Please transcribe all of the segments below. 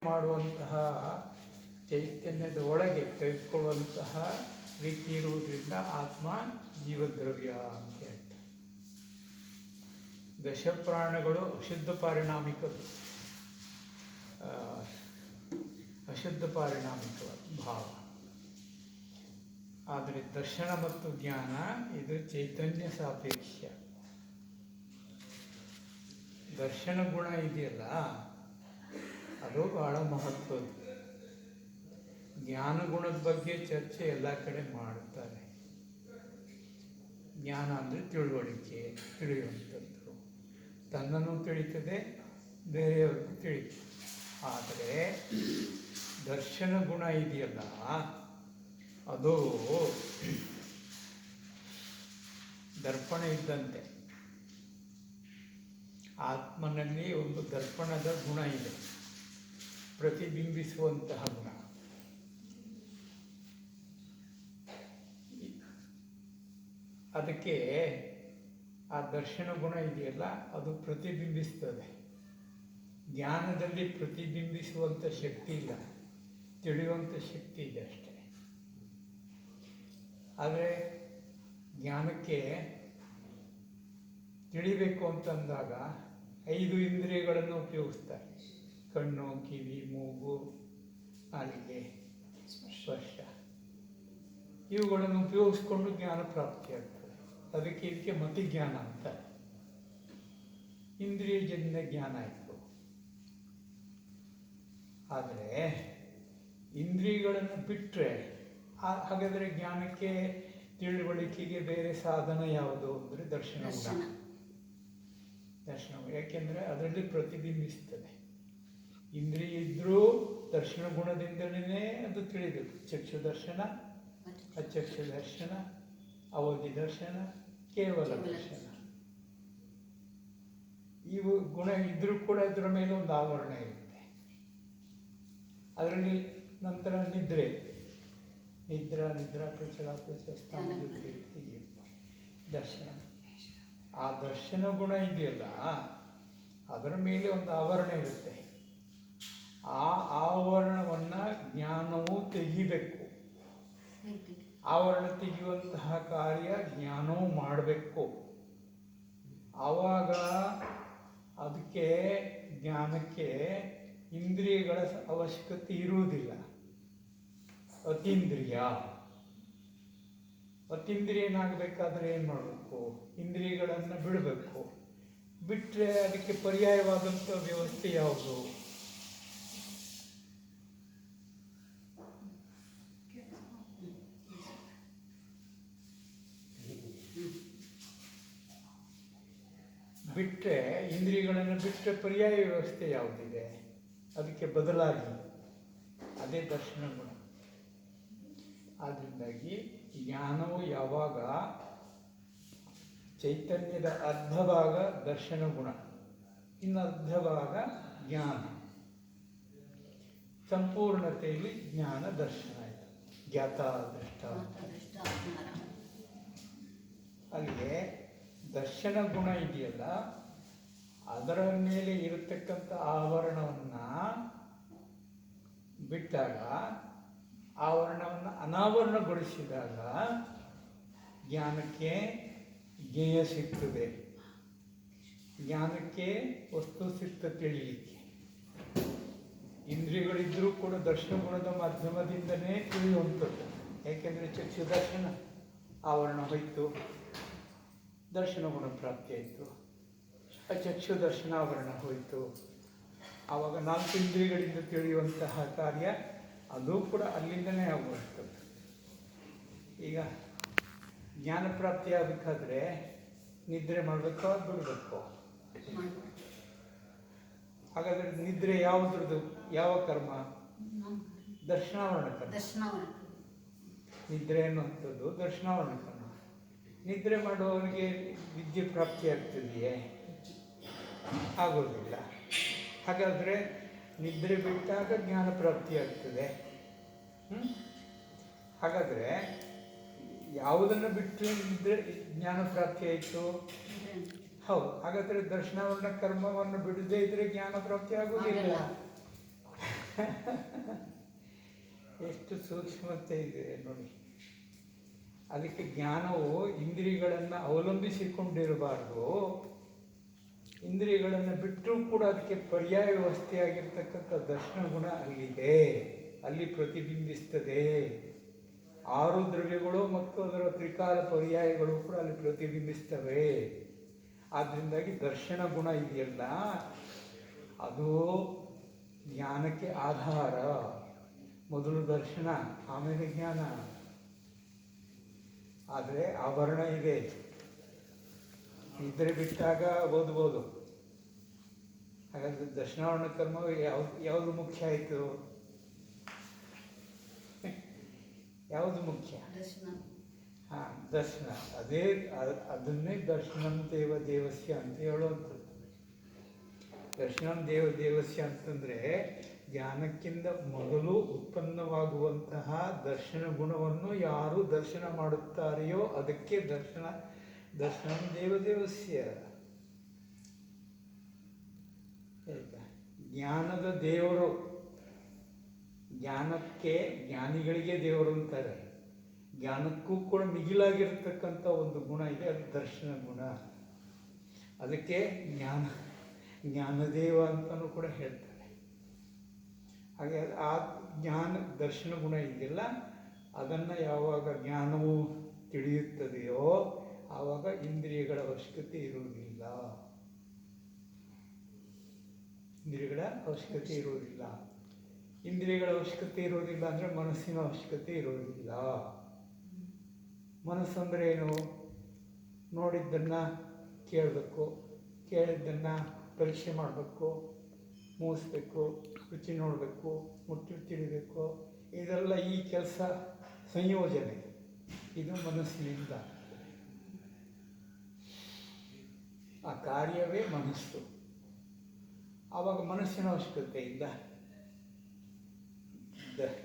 ಮಾಡುವಂತಹ ಚೈತನ್ಯದ ಒಳಗೆ ತೆಗೆದುಕೊಳ್ಳುವಂತಹ ರೀತಿ ಇರುವುದರಿಂದ ಆತ್ಮ ಜೀವದ್ರವ್ಯ ಅಂತ ಹೇಳ್ತಾರೆ. ದಶಪ್ರಾಣಗಳು ಅಶುದ್ಧ ಪಾರಿಣಾಮಿಕರು, ಅಶುದ್ಧ ಪಾರಿಣಾಮಿಕ ಭಾವ. ಆದರೆ ದರ್ಶನ ಮತ್ತು ಜ್ಞಾನ ಇದು ಚೈತನ್ಯ ಸಾಪೇಕ್ಷ. ದರ್ಶನ ಗುಣ ಇದೆಯಲ್ಲ, ಅದು ಬಹಳ ಮಹತ್ವದ್ದು. ಜ್ಞಾನ ಗುಣದ ಬಗ್ಗೆ ಚರ್ಚೆ ಎಲ್ಲ ಕಡೆ ಮಾಡುತ್ತಾರೆ. ಜ್ಞಾನ ಅಂದರೆ ತಿಳುವಳಿಕೆ, ತಿಳಿಯುವಂಥದ್ದು. ತನ್ನನ್ನು ತಿಳಿತದೆ, ಬೇರೆಯವ್ರಿಗೂ ತಿಳಿತದೆ. ಆದರೆ ದರ್ಶನ ಗುಣ ಇದೆಯಲ್ಲ, ಅದು ದರ್ಪಣ ಇದ್ದಂತೆ. ಆತ್ಮನಲ್ಲಿ ಒಂದು ದರ್ಪಣದ ಗುಣ ಇದೆ, ಪ್ರತಿಬಿಂಬಿಸುವಂತಹ ಗುಣ. ಅದಕ್ಕೆ ಆ ದರ್ಶನ ಗುಣ ಇದೆಯಲ್ಲ, ಅದು ಪ್ರತಿಬಿಂಬಿಸ್ತದೆ. ಜ್ಞಾನದಲ್ಲಿ ಪ್ರತಿಬಿಂಬಿಸುವಂಥ ಶಕ್ತಿ ಇಲ್ಲ, ತಿಳಿಯುವಂಥ ಶಕ್ತಿ ಇದೆ ಅಷ್ಟೇ. ಆದರೆ ಜ್ಞಾನಕ್ಕೆ ತಿಳಿಬೇಕು ಅಂತಂದಾಗ 5 ಇಂದ್ರಿಯಗಳನ್ನು ಉಪಯೋಗಿಸ್ತಾರೆ. ಕಣ್ಣು, ಕಿವಿ, ಮೂಗು, ನಾಲಿಗೆ, ಸ್ಪರ್ಶ, ಇವುಗಳನ್ನು ಉಪಯೋಗಿಸ್ಕೊಂಡು ಜ್ಞಾನ ಪ್ರಾಪ್ತಿಯಾಗ್ತದೆ. ಅದಕ್ಕೆ ಇದಕ್ಕೆ ಮತಿಜ್ಞಾನ ಅಂತಾರೆ. ಇಂದ್ರಿಯಜನ್ಯ ಜ್ಞಾನ ಆಯಿತು. ಆದರೆ ಇಂದ್ರಿಯಗಳನ್ನು ಬಿಟ್ಟರೆ ಹಾಗಾದರೆ ಜ್ಞಾನಕ್ಕೆ, ತಿಳುವಳಿಕೆಗೆ ಬೇರೆ ಸಾಧನ ಯಾವುದು ಅಂದರೆ ದರ್ಶನ ಗುಣ. ದರ್ಶನ, ಯಾಕೆಂದರೆ ಅದರಲ್ಲಿ ಪ್ರತಿಬಿಂಬಿಸ್ತದೆ. ಇಂದ್ರಿಯ ಇದ್ದರೂ ದರ್ಶನ ಗುಣದಿಂದಲೇ ಅದು ತಿಳಿಬೇಕು. ಚಕ್ಷು ದರ್ಶನ, ಅಚಕ್ಷು ದರ್ಶನ, ಅವಧಿ ದರ್ಶನ, ಕೇವಲ ದರ್ಶನ. ಇವು ಗುಣ ಇದ್ರೂ ಕೂಡ ಇದರ ಮೇಲೆ ಒಂದು ಆವರಣ ಇರುತ್ತೆ. ಅದರಲ್ಲಿ ನಂತರ ನಿದ್ರೆ, ನಿದ್ರಾ ಪ್ರಚಲ ದರ್ಶನ. ಆ ದರ್ಶನ ಗುಣ ಇದೆಯಲ್ಲ, ಅದರ ಮೇಲೆ ಒಂದು ಆವರಣ ಇರುತ್ತೆ. ಆ ಆವರಣವನ್ನು ಜ್ಞಾನವು ತೆಗಿಬೇಕು. ಆವರಣ ತೆಗೆಯುವಂತಹ ಕಾರ್ಯ ಜ್ಞಾನವು ಮಾಡಬೇಕು. ಆವಾಗ ಅದಕ್ಕೆ, ಜ್ಞಾನಕ್ಕೆ ಇಂದ್ರಿಯಗಳ ಅವಶ್ಯಕತೆ ಇರುವುದಿಲ್ಲ. ಅತೀಂದ್ರಿಯ ಏನಾಗಬೇಕಾದ್ರೆ ಏನು ಮಾಡಬೇಕು? ಇಂದ್ರಿಯಗಳನ್ನು ಬಿಡಬೇಕು. ಬಿಟ್ಟರೆ ಅದಕ್ಕೆ ಪರ್ಯಾಯವಾದಂಥ ವ್ಯವಸ್ಥೆ ಯಾವುದು? ಬಿಟ್ಟರೆ, ಇಂದ್ರಿಯಗಳನ್ನು ಬಿಟ್ಟರೆ ಪರ್ಯಾಯ ವ್ಯವಸ್ಥೆ ಯಾವುದಿದೆ? ಅದಕ್ಕೆ ಬದಲಾಗಿ ಅದೇ ದರ್ಶನ ಗುಣ. ಆದ್ದರಿಂದಾಗಿ ಜ್ಞಾನವು ಯಾವಾಗ ಚೈತನ್ಯದ ಅರ್ಧ ಭಾಗ ದರ್ಶನ ಗುಣ, ಇನ್ನು ಅರ್ಧ ಭಾಗ ಜ್ಞಾನ, ಸಂಪೂರ್ಣತೆಯಲ್ಲಿ ಜ್ಞಾನ ದರ್ಶನ ಆಯಿತು. ಜ್ಞಾತ ದೃಷ್ಟ. ಅಲ್ಲಿಗೆ ದರ್ಶನ ಗುಣ ಇದೆಯಲ್ಲ, ಅದರ ಮೇಲೆ ಇರತಕ್ಕಂಥ ಆವರಣವನ್ನು ಬಿಟ್ಟಾಗ, ಆವರಣವನ್ನು ಅನಾವರಣಗೊಳಿಸಿದಾಗ ಜ್ಞಾನಕ್ಕೆ ಜ್ಞೇಯ ಸಿಗ್ತದೆ. ಜ್ಞಾನಕ್ಕೆ ವಸ್ತು ಸಿಗ್ತದೆ ತಿಳಿಯಲಿಕ್ಕೆ. ಇಂದ್ರಿಯಗಳಿದ್ದರೂ ಕೂಡ ದರ್ಶನ ಗುಣದ ಮಾಧ್ಯಮದಿಂದಲೇ ತಿಳಿಯುವಂಥದ್ದು. ಯಾಕೆಂದರೆ ಚಕ್ಷು ದರ್ಶನ ಆವರಣ ಹೋಯಿತು, ದರ್ಶನ ಗುಣ ಪ್ರಾಪ್ತಿ ಆಯಿತು. ಅಚಕ್ಷು ದರ್ಶನ ಆವರಣ ಹೋಯಿತು. ಆವಾಗ 4 ಇಂದ್ರಿಯಗಳಿಂದ ತಿಳಿಯುವಂತಹ ಕಾರ್ಯ ಅದು ಕೂಡ ಅಲ್ಲಿಂದನೇ ಆಗುವಂಥದ್ದು. ಈಗ ಜ್ಞಾನ ಪ್ರಾಪ್ತಿ ಆಗಬೇಕಾದ್ರೆ ನಿದ್ರೆ ಮಾಡಬೇಕೋ ಬಿಡಬೇಕು? ಹಾಗಾದರೆ ನಿದ್ರೆ ಯಾವುದ್ರದ್ದು, ಯಾವ ಕರ್ಮ? ದರ್ಶನಾವರಣ ಕರ್ಮ. ನಿದ್ರೆ ಅನ್ನುವಂಥದ್ದು ದರ್ಶನಾವರಣ ಕರ್ಮ. ನಿದ್ರೆ ಮಾಡುವವರಿಗೆ ವಿದ್ಯೆ ಪ್ರಾಪ್ತಿ ಆಗ್ತಿದೆಯೇ? ಆಗೋದಿಲ್ಲ. ಹಾಗಾದರೆ ನಿದ್ರೆ ಬಿಟ್ಟಾಗ ಜ್ಞಾನ ಪ್ರಾಪ್ತಿ ಆಗ್ತದೆ. ಹಾಗಾದರೆ ಯಾವುದನ್ನು ಬಿಟ್ಟು ನಿದ್ರೆ ಜ್ಞಾನ ಪ್ರಾಪ್ತಿ ಆಯಿತು? ಹೌದು. ಹಾಗಾದರೆ ದರ್ಶನಾವರಣ ಕರ್ಮವನ್ನು ಬಿಡದೇ ಇದ್ರೆ ಜ್ಞಾನ ಪ್ರಾಪ್ತಿ ಆಗುವುದಿಲ್ಲ. ಎಷ್ಟು ಸೂಕ್ಷ್ಮತೆ ಇದೆ ನೋಡಿ. ಅದಕ್ಕೆ ಜ್ಞಾನವು ಇಂದ್ರಿಯಗಳನ್ನು ಅವಲಂಬಿಸಿಕೊಂಡಿರಬಾರ್ದು. ಇಂದ್ರಿಯಗಳನ್ನು ಬಿಟ್ಟರೂ ಕೂಡ ಅದಕ್ಕೆ ಪರ್ಯಾಯ ವ್ಯವಸ್ಥೆಯಾಗಿರ್ತಕ್ಕಂಥ ದರ್ಶನ ಗುಣ ಅಲ್ಲಿದೆ, ಅಲ್ಲಿ ಪ್ರತಿಬಿಂಬಿಸ್ತದೆ. 6 ದ್ರವ್ಯಗಳು ಮತ್ತು ಅದರ ತ್ರಿಕಾಲ ಪರ್ಯಾಯಗಳು ಕೂಡ ಅಲ್ಲಿ ಪ್ರತಿಬಿಂಬಿಸ್ತವೆ. ಆದ್ದರಿಂದಾಗಿ ದರ್ಶನ ಗುಣ ಇದೆಯಲ್ಲ, ಅದು ಜ್ಞಾನಕ್ಕೆ ಆಧಾರ. ಮೊದಲು ದರ್ಶನ, ಆಮೇಲೆ ಜ್ಞಾನ. ಆದರೆ ಆಭರಣ ಇದೆ, ಇದ್ರೆ ಬಿಟ್ಟಾಗ ಓದ್ಬೋದು. ಹಾಗಾದ್ರೆ ದರ್ಶನಾವರಣ ಕರ್ಮ ಯಾವುದು ಮುಖ್ಯ ಆಯಿತು? ಯಾವುದು ಮುಖ್ಯ? ಹಾಂ, ದರ್ಶನ. ಅದನ್ನೇ ದರ್ಶನಂ ದೇವಸ್ಯ ಅಂತ ಹೇಳುವಂಥದ್ದು. ದರ್ಶನಂ ದೇವಸ್ಯ ಅಂತಂದರೆ ಜ್ಞಾನಕ್ಕಿಂತ ಮೊದಲು ಉತ್ಪನ್ನವಾಗುವಂತಹ ದರ್ಶನ ಗುಣವನ್ನು ಯಾರು ದರ್ಶನ ಮಾಡುತ್ತಾರೆಯೋ ಅದಕ್ಕೆ ದರ್ಶನಂ ದೇವಸ್ಯ. ಜ್ಞಾನದ ದೇವರು, ಜ್ಞಾನಕ್ಕೆ ಜ್ಞಾನಿಗಳಿಗೆ ದೇವರು ಅಂತಾರೆ. ಜ್ಞಾನಕ್ಕೂ ಕೂಡ ಮಿಗಿಲಾಗಿರ್ತಕ್ಕಂಥ ಒಂದು ಗುಣ ಇದೆ, ಅದು ದರ್ಶನ ಗುಣ. ಅದಕ್ಕೆ ಜ್ಞಾನದೇವ ಅಂತಲೂ ಕೂಡ ಹೇಳ್ತಾರೆ. ಹಾಗೆ ಆ ದರ್ಶನ ಗುಣ ಇದೆಯಲ್ಲ, ಅದನ್ನು ಯಾವಾಗ ಜ್ಞಾನವು ತಿಳಿಯುತ್ತದೆಯೋ ಆವಾಗ ಇಂದ್ರಿಯಗಳ ಅವಶ್ಯಕತೆ ಇರುವುದಿಲ್ಲ. ಇಂದ್ರಿಯಗಳ ಅವಶ್ಯಕತೆ ಇರುವುದಿಲ್ಲ. ಇಂದ್ರಿಯಗಳ ಅವಶ್ಯಕತೆ ಇರೋದಿಲ್ಲ ಅಂದರೆ ಮನಸ್ಸಿನ ಅವಶ್ಯಕತೆ ಇರೋದಿಲ್ಲ. ಮನಸ್ಸಂದರೆ ಏನು? ನೋಡಿದ್ದನ್ನು ಕೇಳಬೇಕು, ಕೇಳಿದ್ದನ್ನು ಪರೀಕ್ಷೆ ಮಾಡಬೇಕು, ಮೂಗಿಸ್ಬೇಕು, ರುಚಿ ನೋಡಬೇಕು, ಮುಟ್ಟಿ ತಿಳಿಬೇಕು. ಇದೆಲ್ಲ ಈ ಕೆಲಸ ಸಂಯೋಜನೆ, ಇದು ಮನಸ್ಸಿನಿಂದ. ಆ ಕಾರ್ಯವೇ ಮನಸ್ಸು. ಆವಾಗ ಮನಸ್ಸಿನ ಅವಶ್ಯಕತೆ ಇಲ್ಲ.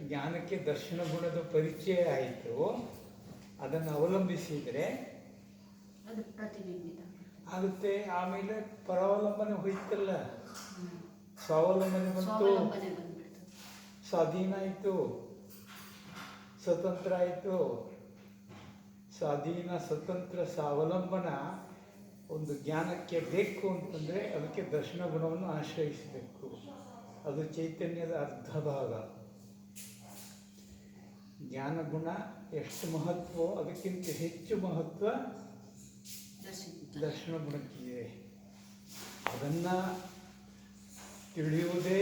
ಜ್ಞಾನಕ್ಕೆ ದರ್ಶನ ಗುಣದ ಪರಿಚಯ ಆಯಿತು, ಅದನ್ನು ಅವಲಂಬಿಸಿದರೆ ಅದು ಪ್ರತಿಬಿಂಬಿತ ಆಗುತ್ತೆ. ಆಮೇಲೆ ಪರಾವಲಂಬನೆ ಹೋಯ್ತಲ್ಲ, ಸ್ವಾವಲಂಬನೆ ಬಂತು, ಸ್ವಾಧೀನ ಆಯಿತು, ಸ್ವತಂತ್ರ ಆಯಿತು. ಸ್ವಾಧೀನ, ಸ್ವತಂತ್ರ, ಸ್ವಾವಲಂಬನ ಒಂದು ಜ್ಞಾನಕ್ಕೆ ಬೇಕು ಅಂತಂದರೆ ಅದಕ್ಕೆ ದರ್ಶನ ಗುಣವನ್ನು ಆಶ್ರಯಿಸಬೇಕು. ಅದು ಚೈತನ್ಯದ ಅರ್ಧ ಭಾಗ. ಜ್ಞಾನ ಗುಣ ಎಷ್ಟು ಮಹತ್ವವೋ ಅದಕ್ಕಿಂತ ಹೆಚ್ಚು ಮಹತ್ವ ದರ್ಶನ ಗುಣಕ್ಕಿದೆ. ಅದನ್ನು ತಿಳಿಯುವುದೇ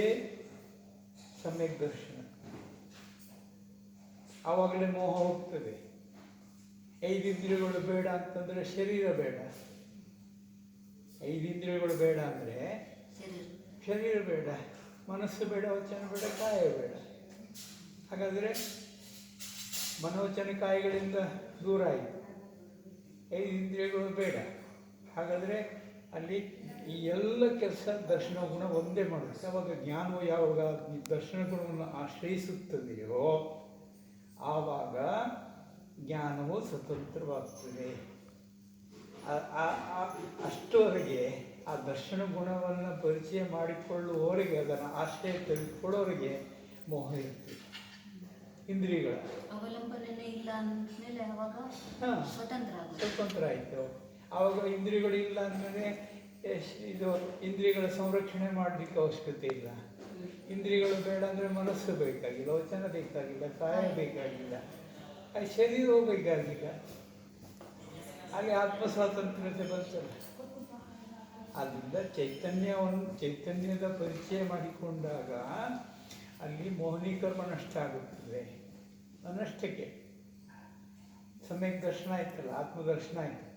ಸಮ್ಯಕ್ ದರ್ಶನ. ಆವಾಗಲೇ ಮೋಹ ಹೋಗ್ತದೆ. 5 ಇಂದ್ರಿಯಗಳು ಬೇಡ ಅಂತಂದರೆ ಶರೀರ ಬೇಡ. 5 ಇಂದ್ರಿಯಗಳು ಬೇಡ ಅಂದರೆ ಶರೀರ ಬೇಡ, ಮನಸ್ಸು ಬೇಡ, ವಚನ ಬೇಡ, ಕಾಯ ಬೇಡ. ಹಾಗಾದರೆ ಮನೋವಚನ ಕಾಯಿಗಳಿಂದ ದೂರ ಆಯಿತು, 5 ಇಂದ್ರಿಯಗಳು ಬೇಡ. ಹಾಗಾದರೆ ಅಲ್ಲಿ ಈ ಎಲ್ಲ ಕೆಲಸ ದರ್ಶನ ಗುಣ ಒಂದೇ ಮಾಡುತ್ತೆ. ಆವಾಗ ಜ್ಞಾನವು ಯಾವಾಗ ಈ ದರ್ಶನ ಗುಣವನ್ನು ಆಶ್ರಯಿಸುತ್ತದೆಯೋ ಆವಾಗ ಜ್ಞಾನವು ಸ್ವತಂತ್ರವಾಗ್ತದೆ. ಅಷ್ಟುವರೆಗೆ ಆ ದರ್ಶನ ಗುಣವನ್ನು ಪರಿಚಯ ಮಾಡಿಕೊಳ್ಳುವವರೆಗೆ, ಅದನ್ನು ಆಶ್ರಯ ತೆಗೆದುಕೊಳ್ಳೋರಿಗೆ ಮೋಹ ಇರ್ತದೆ. ಇಂದ್ರಿಯಗಳ ಅವಲಂಬನೆ ಇಲ್ಲ ಅಂದಮೇಲೆ ಅವಾಗ ಸ್ವತಂತ್ರ ಆಯಿತು. ಆವಾಗ ಇಂದ್ರಿಯಗಳು ಇಲ್ಲ ಅಂದಮೇಲೆ ಇದು ಇಂದ್ರಿಯಗಳ ಸಂರಕ್ಷಣೆ ಮಾಡಲಿಕ್ಕೆ ಅವಶ್ಯಕತೆ ಇಲ್ಲ. ಇಂದ್ರಿಯಗಳು ಬೇಡ ಅಂದರೆ ಮನಸ್ಸು ಬೇಕಾಗಿಲ್ಲ, ವಚನ ಬೇಕಾಗಿಲ್ಲ, ಕಾಯ ಬೇಕಾಗಿಲ್ಲ, ಶರೀರವೂ ಬೇಕಾಗಿಲ್ಲ. ಹಾಗೆ ಆತ್ಮ ಸ್ವಾತಂತ್ರ್ಯತೆ ಬರ್ತದೆ. ಆದ್ದರಿಂದ ಚೈತನ್ಯದ ಪರಿಚಯ ಮಾಡಿಕೊಂಡಾಗ ಅಲ್ಲಿ ಮೋಹನೀಕರ್ಮ ನಷ್ಟ ಆಗುತ್ತದೆ. ನಷ್ಟಕ್ಕೆ ಸಮ್ಯಕ್ ದರ್ಶನ ಆಯ್ತಲ್ಲ, ಆತ್ಮದರ್ಶನ ಆಯಿತು.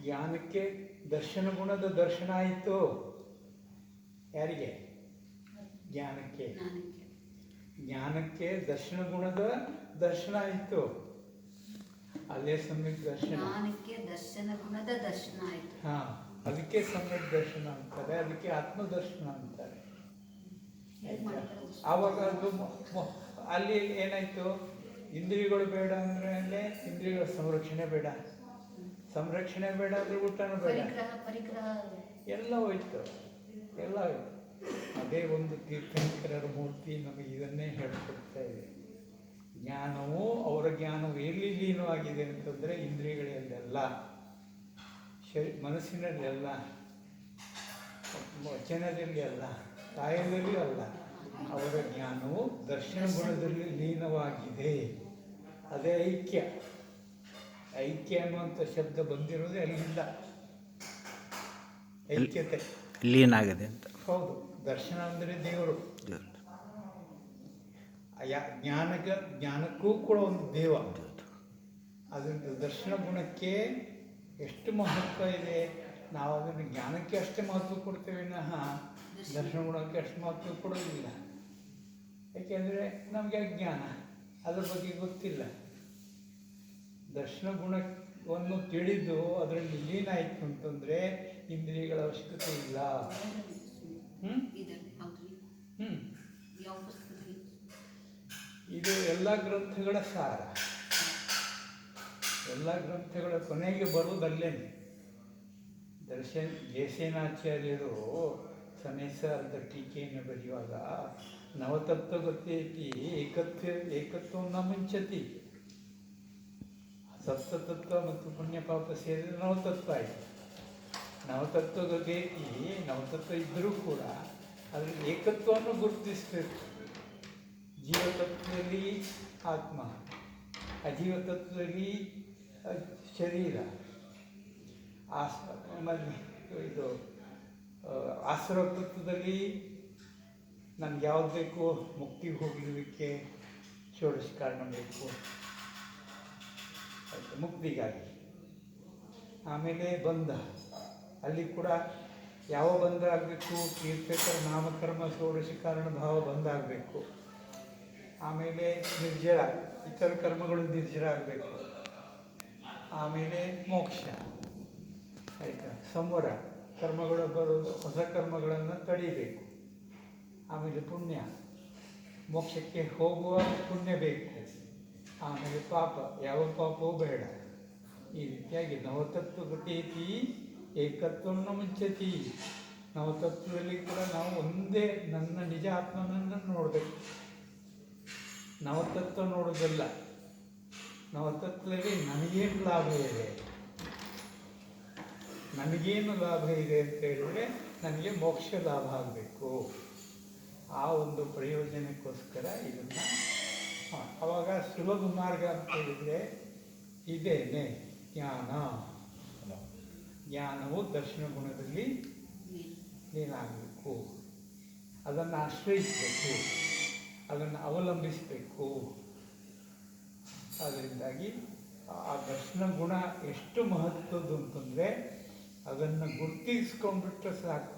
ಜ್ಞಾನಕ್ಕೆ ದರ್ಶನ ಗುಣದ ದರ್ಶನ ಆಯಿತು. ಯಾರಿಗೆ? ಜ್ಞಾನಕ್ಕೆ ದರ್ಶನ ಗುಣದ ದರ್ಶನ ಆಯಿತು. ಅಲ್ಲೇ ಸಮ್ಯಕ್ ದರ್ಶನ. ದರ್ಶನ ಗುಣದ ದರ್ಶನ ಆಯಿತು. ಹಾಂ, ಅದಕ್ಕೆ ಸಮ್ಯಕ್ ದರ್ಶನ ಅಂತಾರೆ, ಅದಕ್ಕೆ ಆತ್ಮದರ್ಶನ ಅಂತಾರೆ. ಆವಾಗ ಅದು ಅಲ್ಲಿ ಏನಾಯಿತು? ಇಂದ್ರಿಯಗಳು ಬೇಡ ಅಂದರೆ ಇಂದ್ರಿಯಗಳ ಸಂರಕ್ಷಣೆ ಬೇಡ. ಸಂರಕ್ಷಣೆ ಬೇಡ ಅಂದರೆ ಊಟನೂ ಬೇಡ. ಪರಿಗ್ರಹ ಎಲ್ಲ ಹೋಯ್ತು. ಅದೇ ಒಂದು ತೀರ್ಥಂಕರರ ಮೂರ್ತಿ ನಮಗೆ ಇದನ್ನೇ ಹೇಳ್ಕೊಡ್ತಾ ಇದೆ. ಜ್ಞಾನವು ಅವರ ಜ್ಞಾನವು ಎಲ್ಲಿ ಲೀನವಾಗಿದೆ ಅಂತಂದರೆ ಇಂದ್ರಿಯಗಳಲ್ಲೆಲ್ಲ, ಮನಸ್ಸಿನಲ್ಲೆಲ್ಲ, ವಚನದಲ್ಲಿ ಅಲ್ಲ, ಕಾಯದಲ್ಲೂ ಅಲ್ಲ. ಅವರ ಜ್ಞಾನವು ದರ್ಶನ ಗುಣದಲ್ಲಿ ಲೀನವಾಗಿದೆ. ಅದೇ ಐಕ್ಯ. ಐಕ್ಯ ಅನ್ನುವಂಥ ಶಬ್ದ ಬಂದಿರೋದೇ ಅಲ್ಲಿಂದ, ಐಕ್ಯತೆ ಲೀನಾಗಿದೆ ಅಂತ. ಹೌದು. ದರ್ಶನ ಅಂದರೆ ದೇವರು. ಜ್ಞಾನಕ್ಕೂ ಕೂಡ ಒಂದು ದೇವ. ಅದರಿಂದ ದರ್ಶನ ಗುಣಕ್ಕೆ ಎಷ್ಟು ಮಹತ್ವ ಇದೆ. ನಾವು ಅದನ್ನು ಜ್ಞಾನಕ್ಕೆ ಅಷ್ಟೇ ಮಹತ್ವ ಕೊಡ್ತೇವೆ ವಿನಃ ದರ್ಶನ ಗುಣಕ್ಕೆ ಅಷ್ಟು ಮಹತ್ವ ಕೊಡೋದಿಲ್ಲ. ಯಾಕೆಂದರೆ ನಮಗೆ ಅಜ್ಞಾನ, ಅದ್ರ ಬಗ್ಗೆ ಗೊತ್ತಿಲ್ಲ. ದರ್ಶನ ಗುಣವನ್ನು ತಿಳಿದು ಅದರಲ್ಲಿ ಲೀನ ಆಯಿತು ಅಂತಂದರೆ ಇಂದ್ರಿಯಗಳ ಅವಶ್ಯಕತೆ ಇಲ್ಲ. ಇದು ಎಲ್ಲ ಗ್ರಂಥಗಳ ಸಾರ. ಎಲ್ಲ ಗ್ರಂಥಗಳ ಕೊನೆಗೆ ಬರುವುದಲ್ಲೇನೆ. ಜಯಸೇನಾಚಾರ್ಯರು ಸಮೇಸಾರದ ಟೀಕೆಯನ್ನು ಬರೆಯುವಾಗ ನವತತ್ವಗತೇತಿ ಏಕತ್ವವನ್ನು ಮುಂಚತಿ. ಸಪ್ತತತ್ವ ಮತ್ತು ಪುಣ್ಯ ಪಾಪ ಸೇರಿದರೆ ನವತತ್ವ ಆಯಿತು. ನವತತ್ವಗತೇತಿ, ನವತತ್ವ ಇದ್ದರೂ ಕೂಡ ಅದರಲ್ಲಿ ಏಕತ್ವವನ್ನು ಗುರುತಿಸಬೇಕು. ಜೀವತತ್ವದಲ್ಲಿ ಆತ್ಮ, ಅಜೀವತತ್ವದಲ್ಲಿ ಶರೀರ, ಇದು ಆಶ್ರವ ತತ್ವದಲ್ಲಿ ನಮ್ಗೆ ಯಾವ್ದು ಬೇಕು, ಮುಕ್ತಿಗೆ ಹೋಗಲಿಕ್ಕೆ ಷೋಡಶ ಕಾರಣ ಬೇಕು, ಮುಕ್ತಿಗಾಗಿ. ಆಮೇಲೆ ಬಂಧ, ಅಲ್ಲಿ ಕೂಡ ಯಾವ ಬಂಧ ಆಗಬೇಕು, ತೀರ್ಥಕರ ನಾಮಕರ್ಮ ಷೋಡಶ ಕಾರಣ ಭಾವ ಬಂಧ ಆಗಬೇಕು. ಆಮೇಲೆ ನಿರ್ಜರ, ಇತರ ಕರ್ಮಗಳು ನಿರ್ಜರ ಆಗಬೇಕು. ಆಮೇಲೆ ಮೋಕ್ಷ ಆಯಿತಾ, ಸಂವರ, ಕರ್ಮಗಳು ಬರೋದು, ಹೊಸ ಕರ್ಮಗಳನ್ನು ತಡಿಬೇಕು. ಆಮೇಲೆ ಪುಣ್ಯ, ಮೋಕ್ಷಕ್ಕೆ ಹೋಗುವ ಪುಣ್ಯ ಬೇಕು. ಆಮೇಲೆ ಪಾಪ, ಯಾವ ಪಾಪವೂ ಬೇಡ. ಈ ರೀತಿಯಾಗಿ ನವತತ್ವಗತೇತಿ ಏಕತ್ವವನ್ನು ಮುಂಚತಿ. ನವತತ್ವದಲ್ಲಿ ಕೂಡ ನಾವು ಒಂದೇ ನನ್ನ ನಿಜ ಆತ್ಮನನ್ನು ನೋಡಬೇಕು. ನವತತ್ವ ನೋಡೋದಲ್ಲ. ನವತತ್ವದಲ್ಲಿ ನನಗೇನು ಲಾಭ ಇದೆ, ನನಗೇನು ಲಾಭ ಇದೆ ಅಂತ ಹೇಳಿದರೆ ನನಗೆ ಮೋಕ್ಷ ಲಾಭ ಆಗಬೇಕು. ಆ ಒಂದು ಪ್ರಯೋಜನಕ್ಕೋಸ್ಕರ ಇದನ್ನು ಆವಾಗ ಸುಲಭ ಮಾರ್ಗ ಅಂತ ಹೇಳಿದರೆ ಇದೇನೆ ಜ್ಞಾನ. ಜ್ಞಾನವು ದರ್ಶನ ಗುಣದಲ್ಲಿ ಏನಾಗಬೇಕು, ಅದನ್ನು ಆಶ್ರಯಿಸಬೇಕು, ಅದನ್ನು ಅವಲಂಬಿಸಬೇಕು. ಅದರಿಂದಾಗಿ ಆ ದರ್ಶನ ಗುಣ ಎಷ್ಟು ಮಹತ್ವದ್ದು ಅಂತಂದರೆ ಅದನ್ನು ಗುರುತಿಸ್ಕೊಂಡ್ಬಿಟ್ರೆ ಸಾಕು.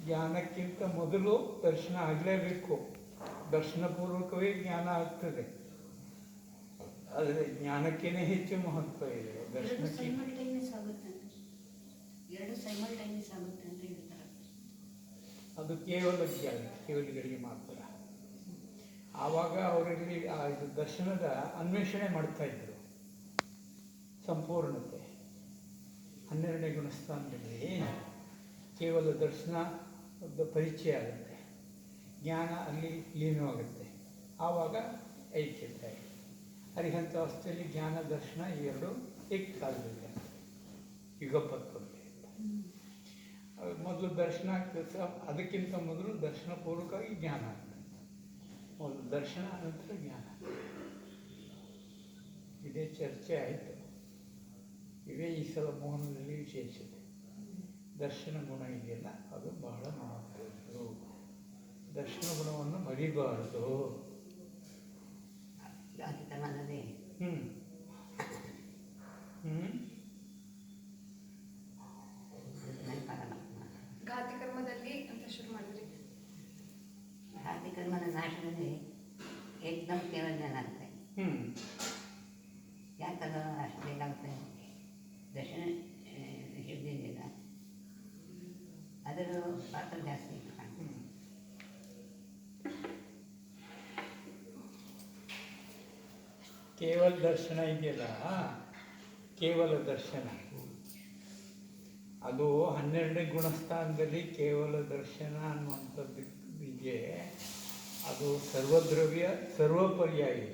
ಜ್ಞಾನಕ್ಕಿಂತ ಮೊದಲು ದರ್ಶನ ಆಗಲೇಬೇಕು. ದರ್ಶನಪೂರ್ವಕವೇ ಜ್ಞಾನ ಆಗ್ತದೆ. ಆದರೆ ಜ್ಞಾನಕ್ಕೇನೆ ಹೆಚ್ಚು ಮಹತ್ವ ಇದೆ. ದರ್ಶನಕ್ಕೆ ಅದು ಕೇವಲ ಜ್ಞಾನ, ಕೇವಲಿಗಳಿಗೆ ಮಾತ್ರ. ಆವಾಗ ಅವರಲ್ಲಿ ಇದು ದರ್ಶನದ ಅನ್ವೇಷಣೆ ಮಾಡ್ತಾಯಿದ್ರು. ಸಂಪೂರ್ಣತೆ 12ನೇ ಗುಣಸ್ಥಾನದಲ್ಲಿ ಕೇವಲ ದರ್ಶನದ ಪರಿಚಯ ಆಗುತ್ತೆ, ಜ್ಞಾನ ಅಲ್ಲಿ ಲೀನವಾಗುತ್ತೆ. ಆವಾಗ ಐಕ್ಯತೆ. ಅರಿಹಂತ ಅವಸ್ಥೆಯಲ್ಲಿ ಜ್ಞಾನ ದರ್ಶನ ಇವೆರಡು ಏಕಾಗಲಿಲ್ಲ, ಯುಗಪತ್ವತೆ. ಮೊದಲು ದರ್ಶನ ಆಗ್ತದೆ, ಅದಕ್ಕಿಂತ ಮೊದಲು ದರ್ಶನ ಪೂರ್ವಕವಾಗಿ ಜ್ಞಾನ ಆಗ್ತದೆ. ಮೊದಲು ದರ್ಶನ, ನಂತರ ಜ್ಞಾನ. ಇದೇ ಚರ್ಚೆ ಆಯಿತು. ಇವೇ ಈ ಸಲ ಮೋಹನದಲ್ಲಿ ವಿಶೇಷತೆ. ದರ್ಶನ ಗುಣ ಇದೆಯಲ್ಲ, ಅದು ಬಹಳ ಮಹತ್ವದ್ದು. ದರ್ಶನ ಗುಣವನ್ನು ಮರಿಬಾರದು. ಘಾತಿ ಕರ್ಮದಲ್ಲಿ ಅಂತ ಶುರು ಮಾಡಿದ್ರಿ. ಘಾತಿ ಕರ್ಮದ ನಾಶದಲ್ಲಿ ಏಕದಮ್ ಕೇವಲ ಜ್ಞಾನ ಆಗುತ್ತೆ. ಯಾಕಂದ್ರೆ ಅಷ್ಟು ಬೇಕಾಗುತ್ತೆ. ದರ್ಶನ ಶುದ್ಧಿ ಇದೆಯಲ್ಲ, ಅದರ ಪಾತ್ರ ಜಾಸ್ತಿ ಕಾಣ್ತದೆ. ಕೇವಲ ದರ್ಶನ ಇದೆಯಲ್ಲ, ಕೇವಲ ದರ್ಶನ ಅದು 12ನೇ ಗುಣಸ್ಥಾನದಲ್ಲಿ ಕೇವಲ ದರ್ಶನ ಅನ್ನುವಂಥದ್ದು ಇದೆ. ಅದು ಸರ್ವದ್ರವ್ಯ ಸರ್ವಪರ್ಯಾಯಿ.